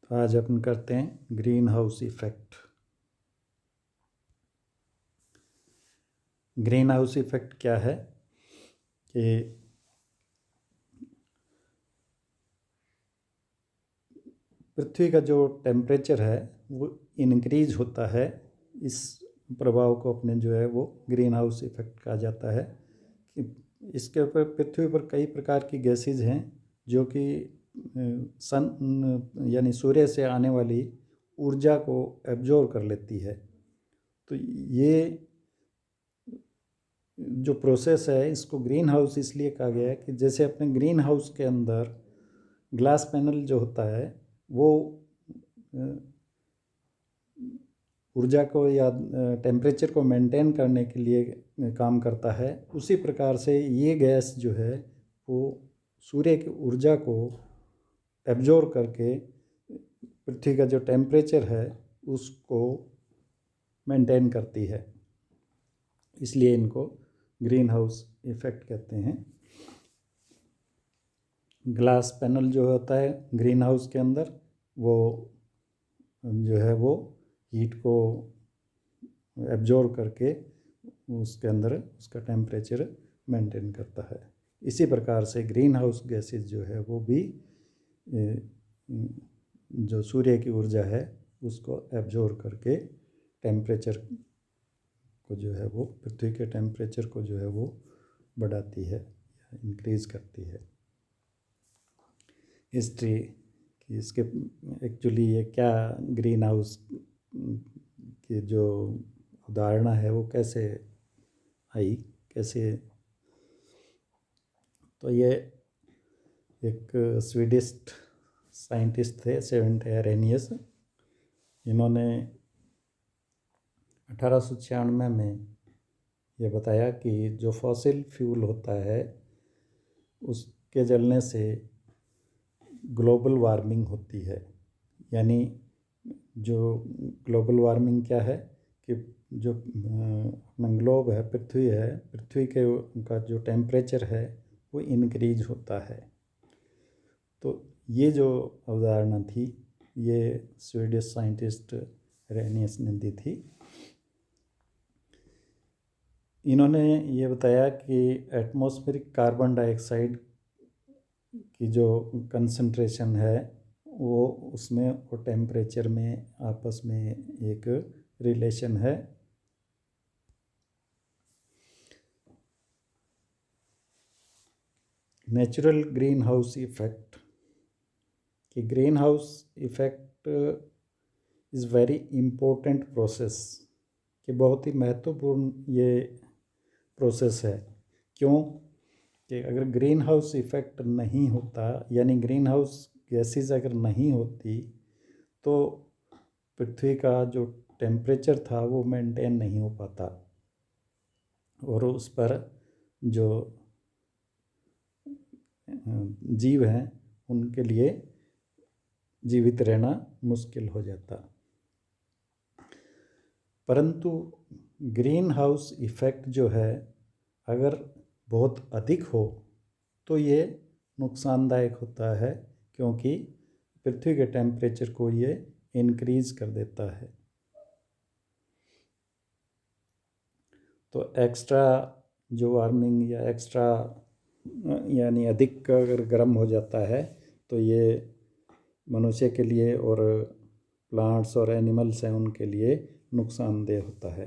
तो आज अपन करते हैं green house effect. Green house effect क्या है कि पृथ्वी का जो टेम्परेचर है वो इंक्रीज होता है। इस प्रभाव को अपने जो है वो ग्रीन हाउस इफेक्ट कहा जाता है कि इसके ऊपर पृथ्वी पर कई प्रकार की गैसेज हैं जो कि सन यानी सूर्य से आने वाली ऊर्जा को एब्जॉर्ब कर लेती है। तो ये जो प्रोसेस है इसको ग्रीन हाउस इसलिए कहा गया है कि जैसे अपने ग्रीन हाउस के अंदर ग्लास पैनल जो होता है वो ऊर्जा को या टेम्परेचर को मेंटेन करने के लिए काम करता है, उसी प्रकार से ये गैस जो है वो सूर्य की ऊर्जा को एब्जॉर्ब करके पृथ्वी का जो टेम्परेचर है उसको मेंटेन करती है। इसलिए इनको ग्रीन हाउस इफेक्ट कहते हैं। ग्लास पैनल जो होता है ग्रीन हाउस के अंदर वो जो है वो हीट को एब्जॉर्ब करके उसके अंदर उसका टेम्परेचर मेंटेन करता है। इसी प्रकार से ग्रीन हाउस गैसेज जो है वो भी जो सूर्य की ऊर्जा है उसको एब्जॉर्ब करके टेम्परेचर को जो है वो पृथ्वी के टेम्परेचर को जो है वो बढ़ाती है, इंक्रीज करती है। हिस्ट्री कि इसके एक्चुअली ये क्या ग्रीन हाउस की जो उदाहरणा है वो कैसे आई, कैसे। तो ये एक स्वीडिश साइंटिस्ट थे सेवेंट एरेनियस। इन्होंने 1896 में ये बताया कि जो फॉसिल फ्यूल होता है उसके जलने से ग्लोबल वार्मिंग होती है। यानी जो ग्लोबल वार्मिंग क्या है कि जो अपना ग्लोब है, पृथ्वी के का जो टेम्परेचर है वो इंक्रीज होता है। तो ये जो अवधारणा थी ये स्वीडिश साइंटिस्ट रेनियस ने दी थी। इन्होंने ये बताया कि एटमॉस्फेरिक कार्बन डाइऑक्साइड की जो कंसंट्रेशन है वो उसमें और टेम्परेचर में आपस में एक रिलेशन है। नेचुरल ग्रीन हाउस इफेक्ट कि green house effect is very important process कि बहुत ही महत्वपूर्ण ये प्रोसेस है। क्यों कि अगर ग्रीन हाउस इफेक्ट नहीं होता यानी ग्रीन हाउस गैसेस अगर नहीं होती तो पृथ्वी का जो टेम्परेचर था वो मेंटेन नहीं हो पाता और उस पर जो जीव हैं उनके लिए जीवित रहना मुश्किल हो जाता। परंतु ग्रीन हाउस इफेक्ट जो है अगर बहुत अधिक हो तो ये नुकसानदायक होता है क्योंकि पृथ्वी के टेम्परेचर को ये इंक्रीज कर देता है। तो एक्स्ट्रा जो वार्मिंग या एक्स्ट्रा यानी अधिक अगर गर्म हो जाता है तो ये मनुष्य के लिए और प्लांट्स और एनिमल्स हैं उनके लिए नुकसानदेह होता है।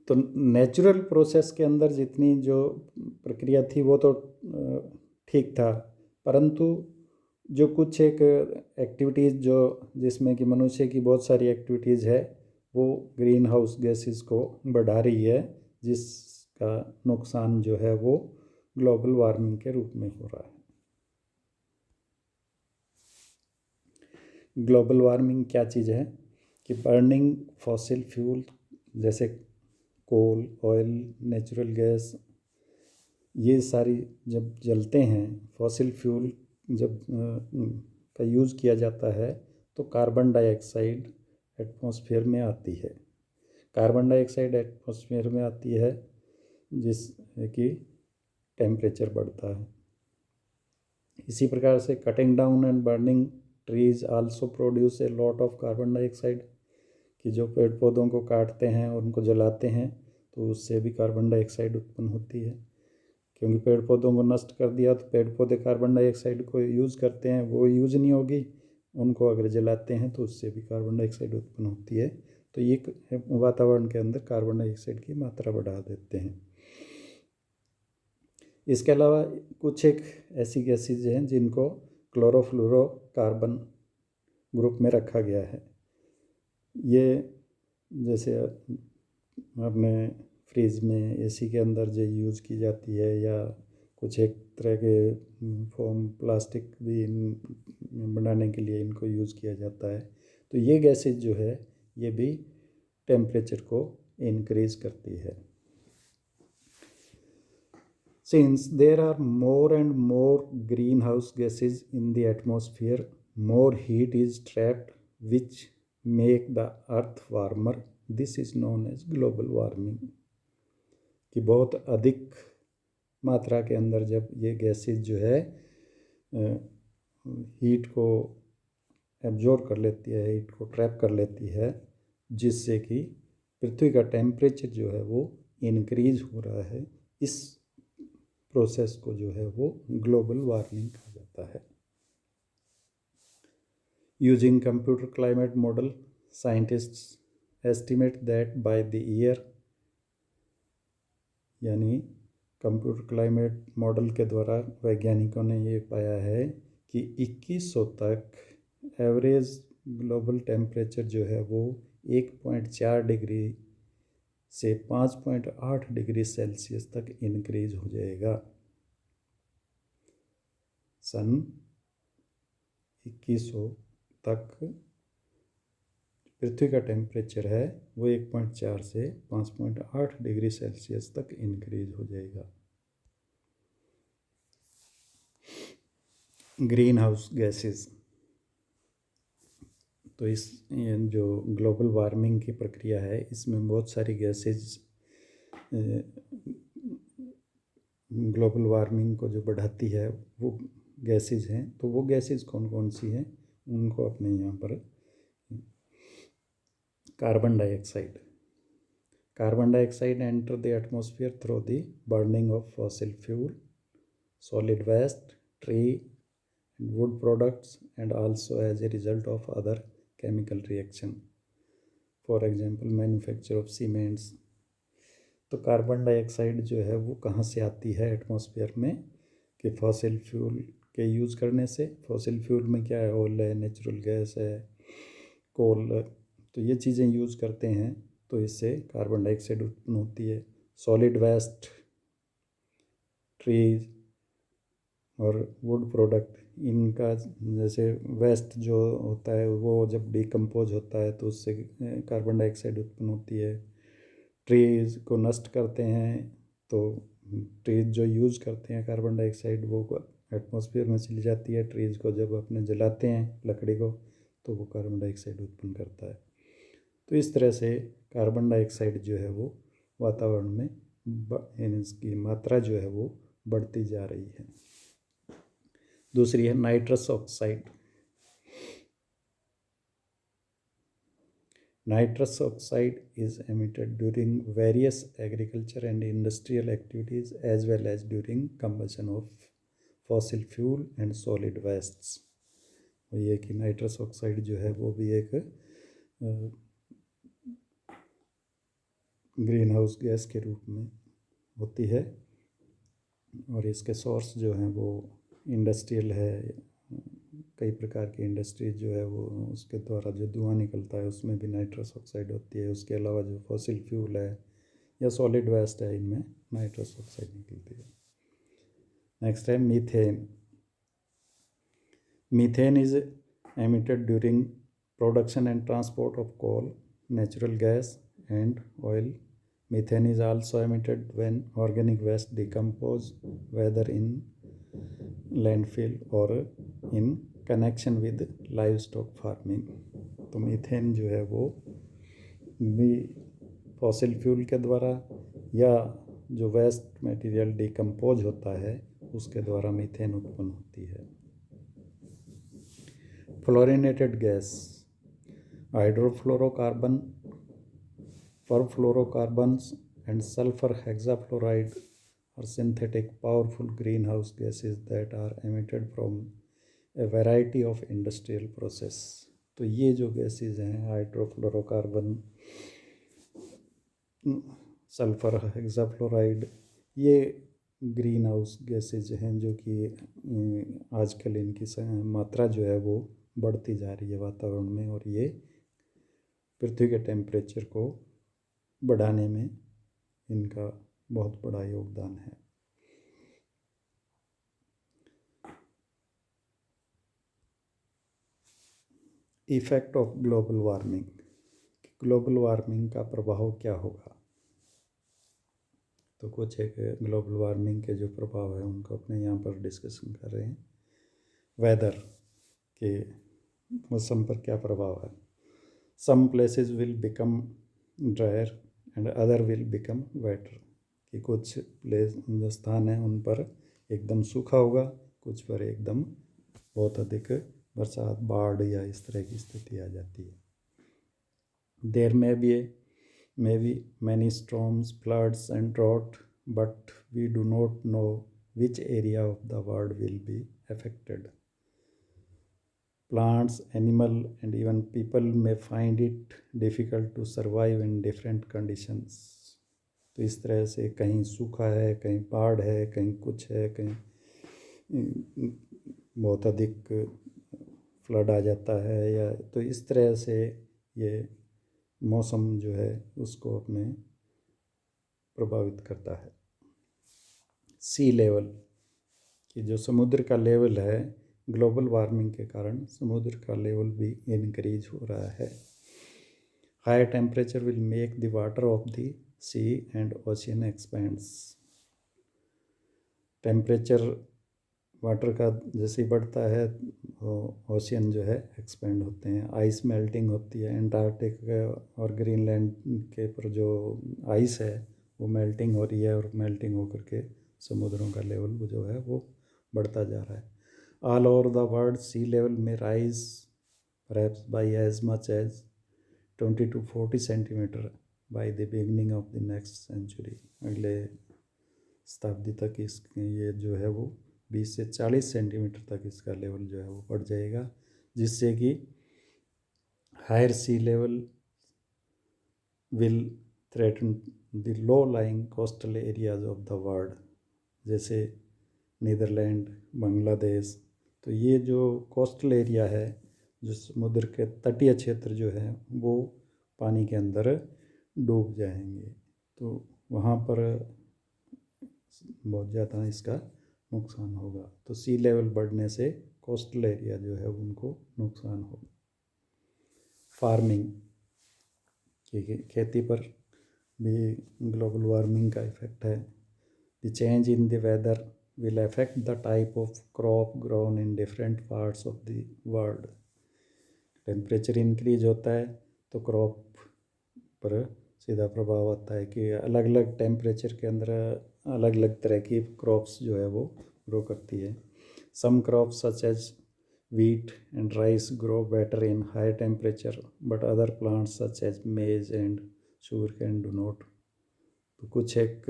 तो नेचुरल प्रोसेस के अंदर जितनी जो प्रक्रिया थी वो तो ठीक था, परंतु जो कुछ एक एक्टिविटीज़ जो जिसमें कि मनुष्य की बहुत सारी एक्टिविटीज़ है वो ग्रीन हाउस गैसेस को बढ़ा रही है, जिसका नुकसान जो है वो ग्लोबल वार्मिंग के रूप में हो रहा है। ग्लोबल वार्मिंग क्या चीज़ है कि बर्निंग फॉसिल फ्यूल जैसे कोल, ऑयल, नेचुरल गैस, ये सारी जब जलते हैं, फॉसिल फ्यूल जब का यूज़ किया जाता है तो कार्बन डाइऑक्साइड एटमॉस्फेयर में आती है। कार्बन डाइऑक्साइड एटमॉस्फेयर में आती है जिससे कि टेम्परेचर बढ़ता है। इसी प्रकार से cutting down and burning trees also produce a lot of carbon dioxide, कि जो पेड़ पौधों को काटते हैं और उनको जलाते हैं तो उससे भी कार्बन डाइऑक्साइड उत्पन्न होती है, क्योंकि पेड़ पौधों को नष्ट कर दिया तो पेड़ पौधे कार्बन डाइऑक्साइड को यूज़ करते हैं, वो यूज़ नहीं होगी, उनको अगर जलाते हैं तो उससे भी कार्बन डाइऑक्साइड उत्पन्न होती है। तो ये वातावरण के अंदर कार्बन डाइऑक्साइड की मात्रा बढ़ा देते हैं। इसके अलावा कुछ एक ऐसी गैसेज हैं जिनको क्लोरोफ्लोरोकार्बन ग्रुप में रखा गया है। ये जैसे अपने फ्रिज में, एसी के अंदर जो यूज़ की जाती है, या कुछ एक तरह के फोम प्लास्टिक भी बनाने के लिए इनको यूज़ किया जाता है। तो ये गैसेज जो है ये भी टेम्परेचर को इंक्रीज करती है। Since there are more and more greenhouse gases in the atmosphere, more heat is trapped, which make the earth warmer. This is known as global warming. कि बहुत अधिक मात्रा के अंदर जब ये गैसेज जो है हीट को एब्जॉर्ब कर लेती है, हीट को ट्रैप कर लेती है, जिससे कि पृथ्वी का टेम्परेचर जो है वो इंक्रीज हो रहा है। इस प्रोसेस को जो है वो ग्लोबल वार्मिंग कहा जाता है। Using computer climate model, scientists estimate that by the year, यानी कंप्यूटर क्लाइमेट मॉडल के द्वारा वैज्ञानिकों ने ये पाया है कि 2100 तक एवरेज ग्लोबल टेम्परेचर जो है वो 1.4 डिग्री से 5.8 डिग्री सेल्सियस तक इंक्रीज हो जाएगा। सन 2100 तक पृथ्वी का टेम्परेचर है वो 1.4 से 5.8 डिग्री सेल्सियस तक इंक्रीज हो जाएगा। ग्रीन हाउस गैसेस, तो इस जो ग्लोबल वार्मिंग की प्रक्रिया है इसमें बहुत सारी गैसेज ग्लोबल वार्मिंग को जो बढ़ाती है वो गैसेज हैं। तो वो गैसेज कौन कौन सी हैं उनको अपने यहाँ पर, carbon dioxide. Carbon dioxide enter the atmosphere through the burning of fossil fuel, solid waste, tree and wood products, and also as a result of other chemical reaction, for example manufacture of cements. तो carbon dioxide जो है वो कहाँ से आती है atmosphere में, कि फॉसिल फ्यूल के यूज़ करने से। फॉसिल फ्यूल में क्या है, ऑयल है, नेचुरल गैस है, कोल, तो ये चीज़ें यूज़ करते हैं तो इससे कार्बन डाइऑक्साइड उत्पन्न होती है। सॉलिड वेस्ट, ट्रीज और वुड प्रोडक्ट, इनका जैसे वेस्ट जो होता है वो जब डिकम्पोज होता है तो उससे कार्बन डाइऑक्साइड उत्पन्न होती है। ट्रीज़ को नष्ट करते हैं तो ट्रीज जो यूज़ करते हैं कार्बन डाइऑक्साइड वो एटमॉस्फेयर में चली जाती है। ट्रीज़ को जब अपने जलाते हैं लकड़ी को तो वो कार्बन डाइऑक्साइड उत्पन्न करता है। तो इस तरह से कार्बन डाइऑक्साइड जो है वो वातावरण में इसकी मात्रा जो है वो बढ़ती जा रही है। दूसरी है nitrous oxide. Nitrous oxide is emitted during various agriculture and industrial activities as well as during combustion of fossil fuel and solid wastes। और ये कि नाइट्रस ऑक्साइड जो है वो भी एक ग्रीन हाउस गैस के रूप में होती है, और इसके सोर्स जो हैं वो इंडस्ट्रियल है। कई प्रकार की इंडस्ट्रीज जो है वो उसके द्वारा जो धुआं निकलता है उसमें भी नाइट्रस ऑक्साइड होती है। उसके अलावा जो फॉसिल फ्यूल है या सॉलिड वेस्ट है इनमें नाइट्रस ऑक्साइड निकलती है। नेक्स्ट है methane. Methane is emitted during production and transport of coal, natural gas and oil. Methane is also emitted when organic waste decompose, whether in landfill or in connection with livestock farming। तो methane जो है वो भी fossil fuel के द्वारा या जो waste material decompose होता है उसके द्वारा मीथेन उत्पन्न होती है। Fluorinated gas, hydrofluorocarbon, perfluorocarbons, and sulfur hexafluoride are synthetic powerful greenhouse gases that are emitted from a variety of industrial process. तो ये जो गैसेज हैं हाइड्रोफ्लोरोकार्बन, सल्फर हेक्साफ्लोराइड, ये ग्रीन हाउस गैसेज हैं जो कि आजकल इनकी मात्रा जो है वो बढ़ती जा रही है वातावरण में, और ये पृथ्वी के टेम्परेचर को बढ़ाने में इनका बहुत बड़ा योगदान है। Effect of global warming, global warming का प्रभाव क्या होगा। तो कुछ एक ग्लोबल वार्मिंग के जो प्रभाव है उनको अपने यहाँ पर डिस्कशन कर रहे हैं। वेदर के, मौसम पर क्या प्रभाव है। Some places will become drier and other will become wetter, कि कुछ प्लेस जो स्थान हैं उन पर एकदम सूखा होगा, कुछ पर एकदम बहुत अधिक बरसात, बाढ़ या इस तरह की स्थिति आ जाती है। There may be many storms, floods and drought, but we do not know which area of the world will be affected. Plants, animal, and even people may find it difficult to survive in different conditions. तो इस तरह से कहीं सूखा है, कहीं बाढ़ है, कहीं कुछ है, कहीं बहुत अधिक फ्लड आ जाता है, या तो इस तरह से ये मौसम जो है उसको अपने प्रभावित करता है। सी लेवल, कि जो समुद्र का लेवल है, ग्लोबल वार्मिंग के कारण समुद्र का लेवल भी इनक्रीज हो रहा है। Higher temperature will make the water of the sea and ocean expands. Temperature water का जैसे ही बढ़ता है ओशियन जो है एक्सपेंड होते हैं, आइस मेल्टिंग होती है। एंटार्कटिक और ग्रीनलैंड के पर जो आइस है वो मेल्टिंग हो रही है, और मेल्टिंग होकर के समुद्रों का लेवल जो है वो बढ़ता जा रहा है। All over the world, sea level may rise perhaps by as much as 20 to 40 centimeter by the beginning of the next century. अगले शताब्दी तक ये जो है वो 20 से 40 सेंटीमीटर तक इसका लेवल जो है वो बढ़ जाएगा, जिससे कि higher sea level will threaten the low lying coastal areas of the world, जैसे नीदरलैंड, बांग्लादेश। तो ये जो कोस्टल एरिया है, जो समुद्र के तटीय क्षेत्र जो है वो पानी के अंदर डूब जाएंगे, तो वहाँ पर बहुत ज़्यादा इसका नुकसान होगा। तो सी लेवल बढ़ने से कोस्टल एरिया जो है उनको नुकसान होगा। फार्मिंग, खेती पर भी ग्लोबल वार्मिंग का इफ़ेक्ट है। The change in the weather will affect the type of crop grown in different parts of the world. Temperature increase होता है तो क्रॉप पर सीधा प्रभाव आता है कि अलग अलग टेम्परेचर के अंदर अलग अलग तरह की क्रॉप्स जो है वो ग्रो करती है। Some crops such as wheat and rice grow better in high temperature, but other plants such as maize and sugarcane do not. तो कुछ एक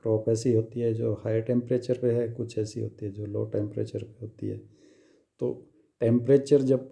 क्रॉप ऐसी होती है जो हाई टेम्परेचर पे है, कुछ ऐसी होती है जो लो टेम्परेचर पे होती है। तो टेम्परेचर जब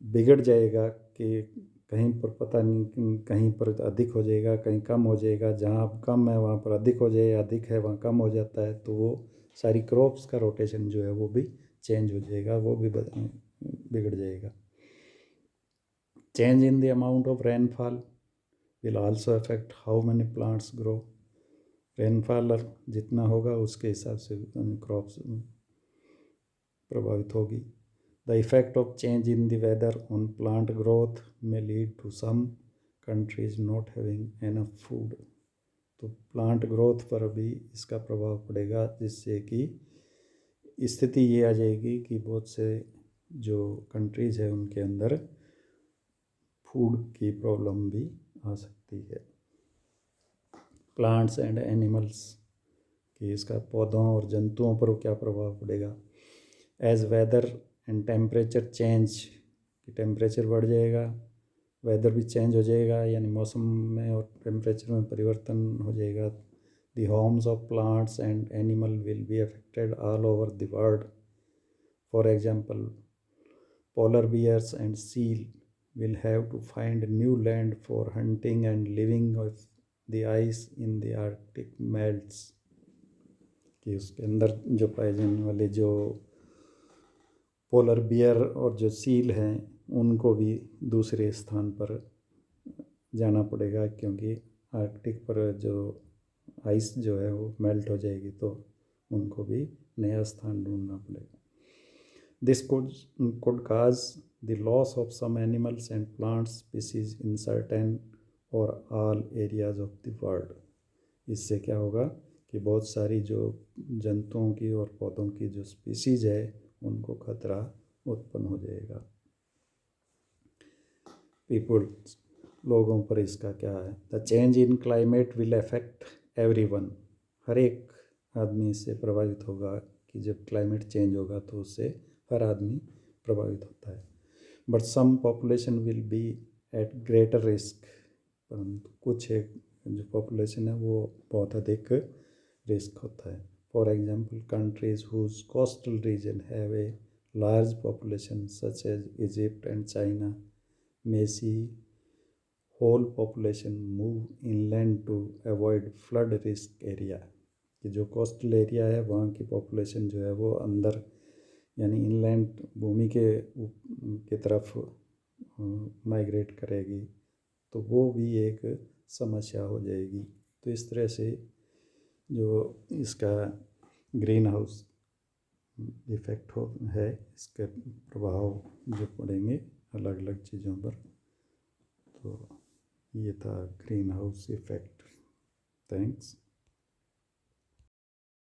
बिगड़ जाएगा कि कहीं पर पता नहीं, कहीं पर अधिक हो जाएगा, कहीं कम हो जाएगा, जहाँ कम है वहाँ पर अधिक हो जाए, अधिक है वहाँ कम हो जाता है, तो वो सारी क्रॉप्स का रोटेशन जो है वो भी चेंज हो जाएगा, वो भी बिगड़ जाएगा। Change in the amount of rainfall will also affect how many plants grow. Rainfall जितना होगा उसके हिसाब से क्रॉप्स प्रभावित होगी। The effect of change in the weather on plant growth में lead to some countries not having enough food. तो plant growth पर भी इसका प्रभाव पड़ेगा, जिससे कि स्थिति ये आ जाएगी कि बहुत से जो कंट्रीज़ है उनके अंदर फूड की प्रॉब्लम भी आ सकती है। प्लांट्स एंड एनिमल्स, कि इसका पौधों और जंतुओं पर क्या प्रभाव पड़ेगा। As weather and temperature change, कि टेम्परेचर बढ़ जाएगा, वेदर भी चेंज हो जाएगा, यानी मौसम में और टेम्परेचर में परिवर्तन हो जाएगा. The homes of plants and animal will be affected all over the world. For example, polar bears and seal will have to find new land for hunting and living if the ice in the Arctic melts. कि उसके अंदर जो पाए जाने वाले जो polar bear और जो सील हैं उनको भी दूसरे स्थान पर जाना पड़ेगा, क्योंकि आर्कटिक पर जो आइस जो है वो मेल्ट हो जाएगी, तो उनको भी नया स्थान ढूंढना पड़ेगा. This could cause the loss of some animals and plant species in certain or all areas of the world. इससे क्या होगा कि बहुत सारी जो जंतुओं की और पौधों की जो स्पीसीज है उनको खतरा उत्पन्न हो जाएगा. पीपल, लोगों पर इसका क्या है. The change in climate will affect everyone. हर एक आदमी इससे प्रभावित होगा कि जब क्लाइमेट चेंज होगा तो उससे हर आदमी प्रभावित होता है. But some population will be at greater risk. परंतु कुछ एक जो पॉपुलेशन है वो बहुत अधिक रिस्क होता है. For example, countries whose coastal region have a large population such as Egypt and China may see whole population move inland to avoid flood risk area. कि जो कोस्टल एरिया है वहाँ की पॉपुलेशन जो है वो अंदर यानी इनलैंड भूमि के तरफ माइग्रेट करेगी, तो वो भी एक समस्या हो जाएगी. तो इस तरह से जो इसका ग्रीन हाउस इफ़ेक्ट है, इसके प्रभाव जो पड़ेंगे अलग अलग चीज़ों पर. तो ये था ग्रीन हाउस इफ़ेक्ट. थैंक्स.